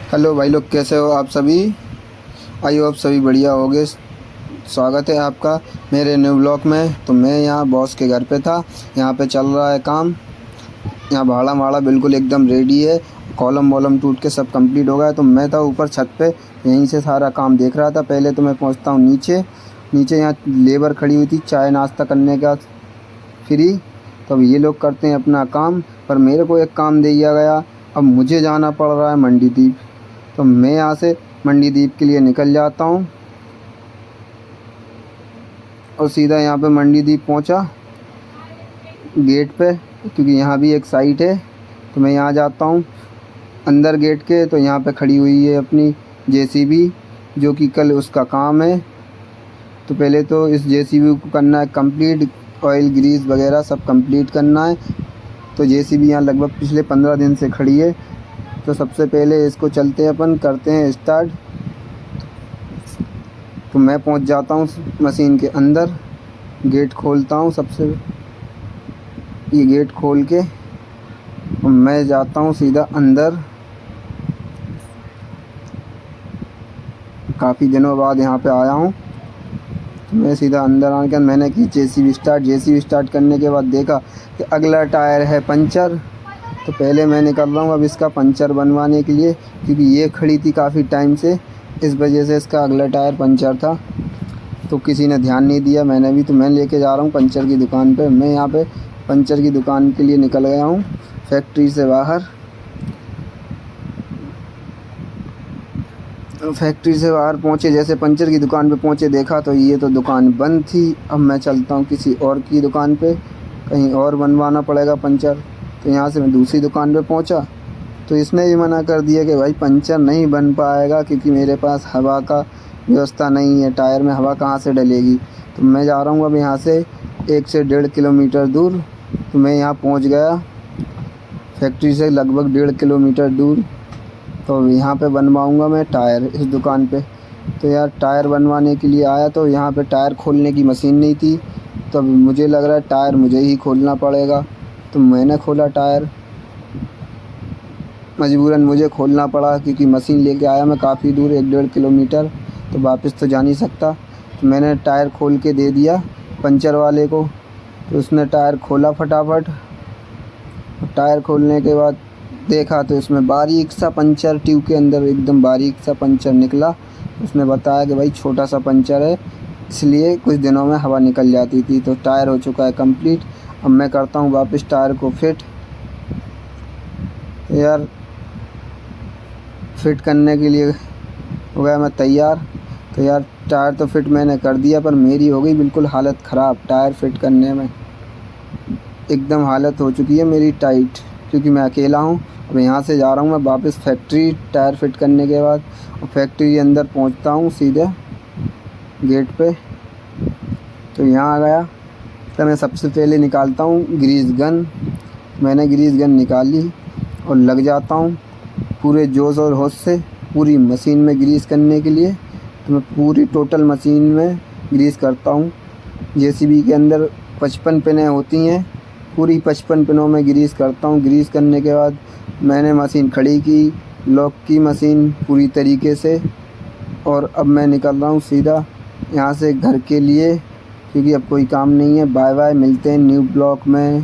Hello भाई लोग, कैसे हो आप सभी। आई होप सभी बढ़िया होगे। स्वागत है आपका मेरे न्यू ब्लॉग में। तो मैं यहाँ बॉस के घर पे था। यहाँ पे चल रहा है काम। यहाँ भाड़ा वाड़ा बिल्कुल एकदम रेडी है। कॉलम वॉलम टूट के सब कंप्लीट हो गया। तो मैं था ऊपर छत पे, यहीं से सारा काम देख रहा था। पहले तो मैं पहुँचता हूँ नीचे। यहाँ लेबर खड़ी हुई थी चाय नाश्ता करने का फ्री। तो अब ये लोग करते हैं अपना काम, पर मेरे को एक काम दे दिया गया। अब मुझे जाना पड़ रहा है मंडी द्वीप। तो मैं यहाँ से मंडी द्वीप के लिए निकल जाता हूँ और सीधा यहाँ पे मंडी द्वीप पहुँचा गेट पे, क्योंकि यहाँ भी एक साइट है। तो मैं यहाँ जाता हूँ अंदर गेट के। तो यहाँ पे खड़ी हुई है अपनी जेसीबी, जो कि कल उसका काम है। तो पहले तो इस जेसीबी को करना है कंप्लीट, ऑयल ग्रीस वगैरह सब कंप्लीट करना है। तो जेसीबी यहाँ लगभग पिछले 15 दिन से खड़ी है। तो सबसे पहले इसको चलते हैं, अपन करते हैं स्टार्ट। तो मैं पहुंच जाता हूँ मशीन के अंदर, गेट खोलता हूँ सबसे। ये गेट खोल के और मैं जाता हूँ सीधा अंदर। काफ़ी दिनों बाद यहाँ पे आया हूँ। तो मैं सीधा अंदर आकर मैंने की जेसीबी स्टार्ट करने के बाद देखा कि अगला टायर है पंचर। तो पहले मैं निकल रहा हूँ अब इसका पंचर बनवाने के लिए, क्योंकि ये खड़ी थी काफ़ी टाइम से, इस वजह से इसका अगला टायर पंचर था। तो किसी ने ध्यान नहीं दिया, मैंने भी। तो मैं लेके जा रहा हूँ पंचर की दुकान पे। मैं यहाँ पे पंचर की दुकान के लिए निकल गया हूँ फैक्ट्री से बाहर। फैक्ट्री से बाहर पहुँचे, जैसे पंचर की दुकान पे पहुँचे, देखा तो ये तो दुकान बंद थी। अब मैं चलता हूँ किसी और की दुकान पे, कहीं और बनवाना पड़ेगा पंचर। तो यहाँ से मैं दूसरी दुकान पे पहुँचा। तो इसने भी मना कर दिया कि भाई पंचर नहीं बन पाएगा, क्योंकि मेरे पास हवा का व्यवस्था नहीं है, टायर में हवा कहाँ से डलेगी। तो मैं जा रहा हूँ अब यहाँ से 1 से 1.5 किलोमीटर दूर। तो मैं यहाँ पहुँच गया फैक्ट्री से लगभग 1.5 किलोमीटर दूर। तो यहाँ पे बनवाऊँगा मैं टायर इस दुकान पे। तो यार टायर बनवाने के लिए आया, तो यहाँ पे टायर खोलने की मशीन नहीं थी। तो मुझे लग रहा है टायर मुझे ही खोलना पड़ेगा। तो मैंने खोला टायर, मजबूरन मुझे खोलना पड़ा, क्योंकि मशीन लेके आया मैं काफ़ी दूर 1-1.5 किलोमीटर, तो वापस तो जा नहीं सकता। तो मैंने टायर खोल के दे दिया पंचर वाले को। तो उसने टायर खोला फटाफट। टायर खोलने के बाद देखा तो इसमें बारीक सा पंचर, ट्यूब के अंदर एकदम बारीक सा पंचर निकला। उसने बताया कि भाई छोटा सा पंचर है, इसलिए कुछ दिनों में हवा निकल जाती थी। तो टायर हो चुका है कंप्लीट। अब मैं करता हूँ वापस टायर को फिट। यार फिट करने के लिए हो गया मैं तैयार। तो यार टायर तो फिट मैंने कर दिया, पर मेरी हो गई बिल्कुल हालत ख़राब। टायर फिट करने में एकदम हालत हो चुकी है मेरी टाइट, क्योंकि मैं अकेला हूँ। अब यहाँ से जा रहा हूँ मैं वापस फैक्ट्री टायर फिट करने के बाद। और फैक्ट्री के अंदर पहुँचता हूँ सीधे गेट पे। तो यहाँ आ गया। तो मैं सबसे पहले निकालता हूँ ग्रीस गन। मैंने ग्रीस गन निकाली और लग जाता हूँ पूरे जोश और होश से पूरी मशीन में ग्रीस करने के लिए। तो मैं पूरी टोटल मशीन में ग्रीस करता हूँ। जेसीबी के अंदर 55 पिनें होती हैं, पूरी 55 पिनों में ग्रीस करता हूँ। ग्रीस करने के बाद मैंने मशीन खड़ी की, लॉक की मशीन पूरी तरीके से। और अब मैं निकल रहा हूँ सीधा यहाँ से घर के लिए, क्योंकि अब कोई काम नहीं है। बाय बाय, मिलते हैं न्यू ब्लॉग में।